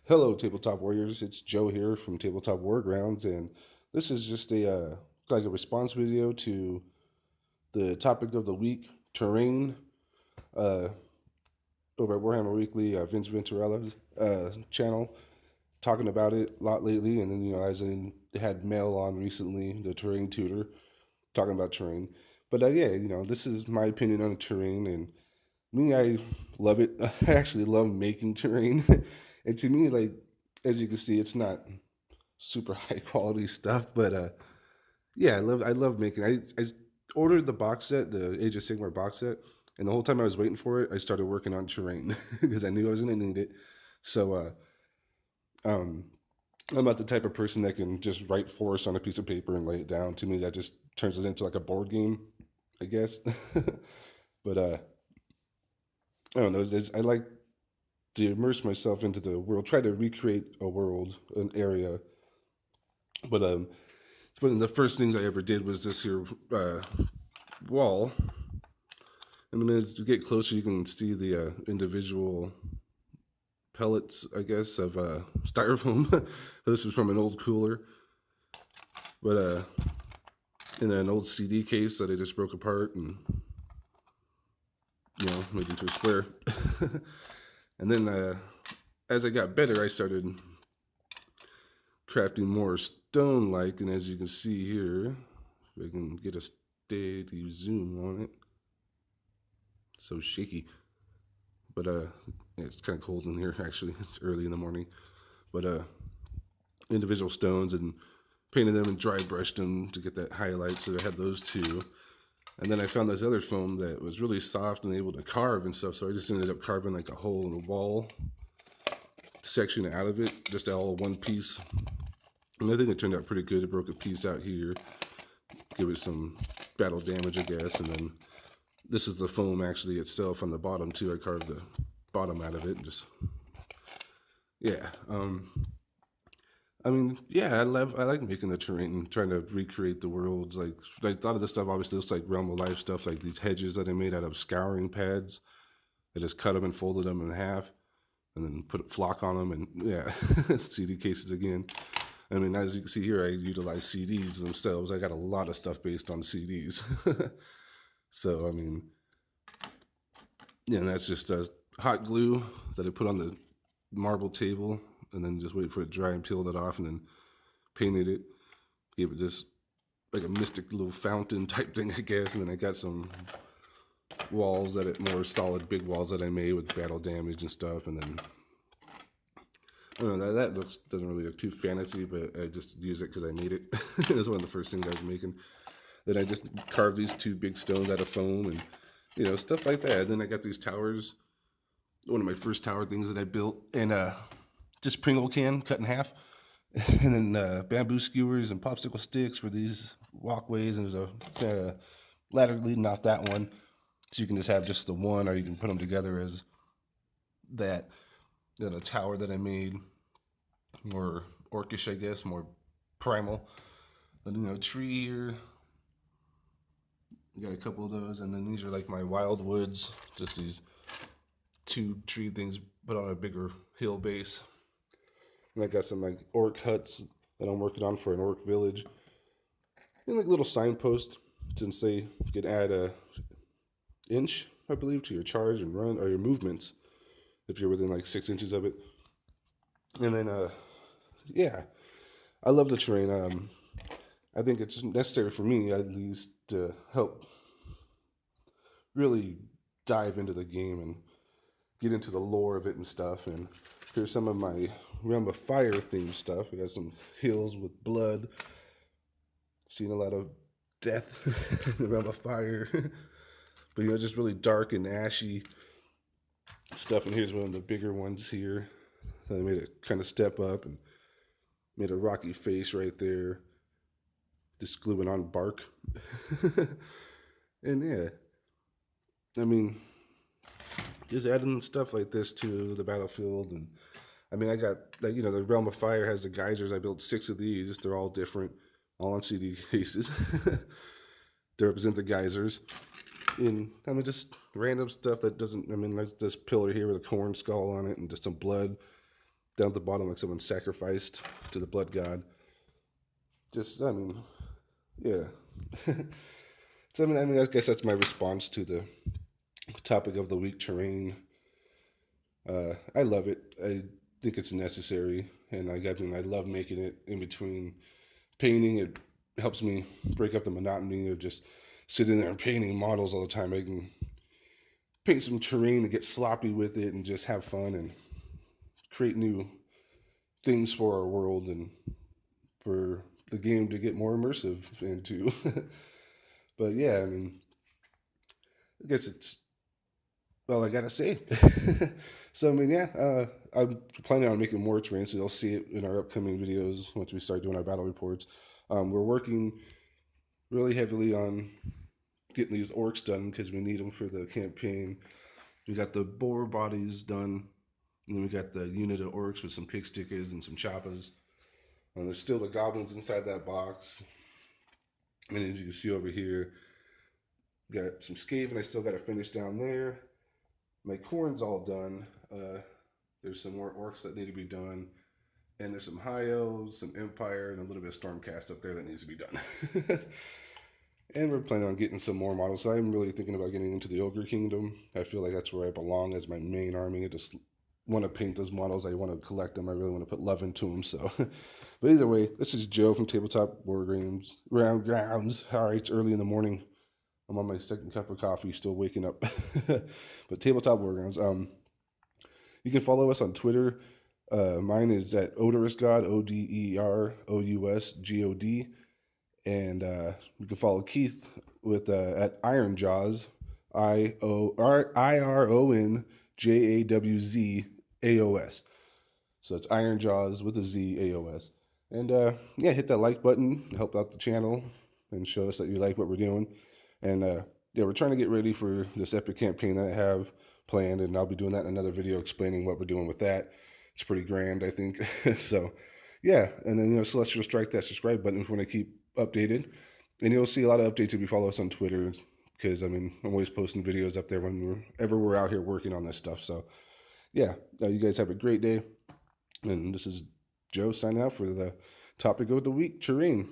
Hello, Tabletop Warriors. It's Joe here from Tabletop Wargrounds, and this is just a response video to the topic of the week, terrain, uh, over at Warhammer Weekly, Vince Venturalla's channel, talking about it a lot lately. And then as in had Mel on recently, the terrain tutor, talking about terrain. But yeah, this is my opinion on terrain, and me, I love it. I actually love making terrain, and to me, like as you can see, it's not super high quality stuff, but yeah, I love making. I ordered the box set, the Age of Sigmar box set, and the whole time I was waiting for it, I started working on terrain because I knew I was going to need it. So um, I'm not the type of person that can just write force on a piece of paper and lay it down. To me, that just turns it into like a board game, I guess. But I don't know. I like to immerse myself into the world, try to recreate a world, an area. But one of the first things I ever did was this here wall. And then as you get closer, you can see the individual pellets, I guess, of styrofoam. This was from an old cooler, but in an old CD case that I just broke apart and made into a square. And then as I got better, I started crafting more stone-like, and as you can see here, if I can get a steady zoom on it, so shaky. But yeah, it's kind of cold in here actually. It's early in the morning. But individual stones, and painted them and dry brushed them to get that highlight. So I had those two. And then I found this other foam that was really soft and able to carve and stuff. So I just ended up carving like a hole in the wall section out of it, just all one piece. And I think it turned out pretty good. It broke a piece out here, give it some battle damage, I guess. And then this is the foam actually itself on the bottom too. I carved the bottom out of it and just, yeah. I mean, yeah, I like making the terrain and trying to recreate the worlds. Like a lot of the stuff obviously looks like Realm of Life stuff, like these hedges that I made out of scouring pads. I just cut them and folded them in half, and then put a flock on them, and yeah, CD cases again. I mean, as you can see here, I utilize CDs themselves. I got a lot of stuff based on CDs. So I mean, yeah, and that's just hot glue that I put on the marble table, and then just wait for it to dry and peeled it off, and then painted it. Gave it this like a mystic little fountain type thing, I guess. And then I got some walls that it more solid big walls that I made with battle damage and stuff. And then I don't know, that doesn't really look too fantasy, but I just use it because I made it. It was one of the first things I was making. Then I just carved these two big stones out of foam and stuff like that. And then I got these towers. One of my first tower things that I built, and just Pringle can cut in half, and then bamboo skewers and popsicle sticks for these walkways, and there's a ladder leading off that one, so you can just have just the one, or you can put them together as that. Then a tower that I made, more orcish, I guess, more primal. Then a tree here. You got a couple of those, and then these are like my wild woods, just these two tree things put on a bigger hill base. And I got some like orc huts that I'm working on for an orc village. And like little signpost, since they can add a inch, I believe, to your charge and run, or your movements if you're within like 6 inches of it. And then yeah, I love the terrain. I think it's necessary for me at least to help really dive into the game and get into the lore of it and stuff. And here's some of my Realm of Fire themed stuff. We got some hills with blood. Seen a lot of death in the Realm of Fire. But just really dark and ashy stuff. And here's one of the bigger ones here. I made it kind of step up and made a rocky face right there. Just gluing on bark. And yeah, I mean, just adding stuff like this to the battlefield. And I mean, I got like the Realm of Fire has the geysers. I built 6 of these. They're all different, all on CD cases. To represent the geysers. And I mean, just random stuff that doesn't. I mean, like this pillar here with a corn skull on it and just some blood. down at the bottom like someone sacrificed to the blood god. Just, I mean, yeah. So I mean, I guess that's my response to the topic of the week, terrain. I love it. I think it's necessary, and I love making it in between painting. It helps me break up the monotony of just sitting there and painting models all the time. I can paint some terrain and get sloppy with it and just have fun and create new things for our world and for the game to get more immersive into. But yeah, I mean, I guess it's all I gotta say. So I mean, yeah, I'm planning on making more terrain, so you'll see it in our upcoming videos once we start doing our battle reports. We're working really heavily on getting these orcs done because we need them for the campaign. We got the boar bodies done, and then we got the unit of orcs with some pig stickers and some choppas. And there's still the goblins inside that box. And as you can see over here, got some Skaven I still got to finish down there. My corn's all done. There's some more orcs that need to be done. And there's some high elves, some empire, and a little bit of stormcast up there that needs to be done. And we're planning on getting some more models. So I'm really thinking about getting into the Ogre Kingdom. I feel like that's where I belong as my main army. I just want to paint those models. I want to collect them. I really want to put love into them. So, but either way, this is Joe from Tabletop Wargames. Round Grounds. All right, it's early in the morning. I'm on my second cup of coffee, still waking up. But Tabletop Wargrounds. You can follow us on Twitter. Mine is at Odorous God, ODEROUSGOD. And you can follow Keith with at Iron Jaws, IRONJAWZAOS. So it's Iron Jaws with a Z AOS. And yeah, hit that like button to help out the channel and show us that you like what we're doing. And yeah, we're trying to get ready for this epic campaign that I have planned, and I'll be doing that in another video explaining what we're doing with that. It's pretty grand, I think. So yeah, and then Celestial Strike that subscribe button if you want to keep updated, and you'll see a lot of updates if you follow us on Twitter, because I mean I'm always posting videos up there whenever we're out here working on this stuff. So yeah, you guys have a great day, and this is Joe signing out for the topic of the week, terrain.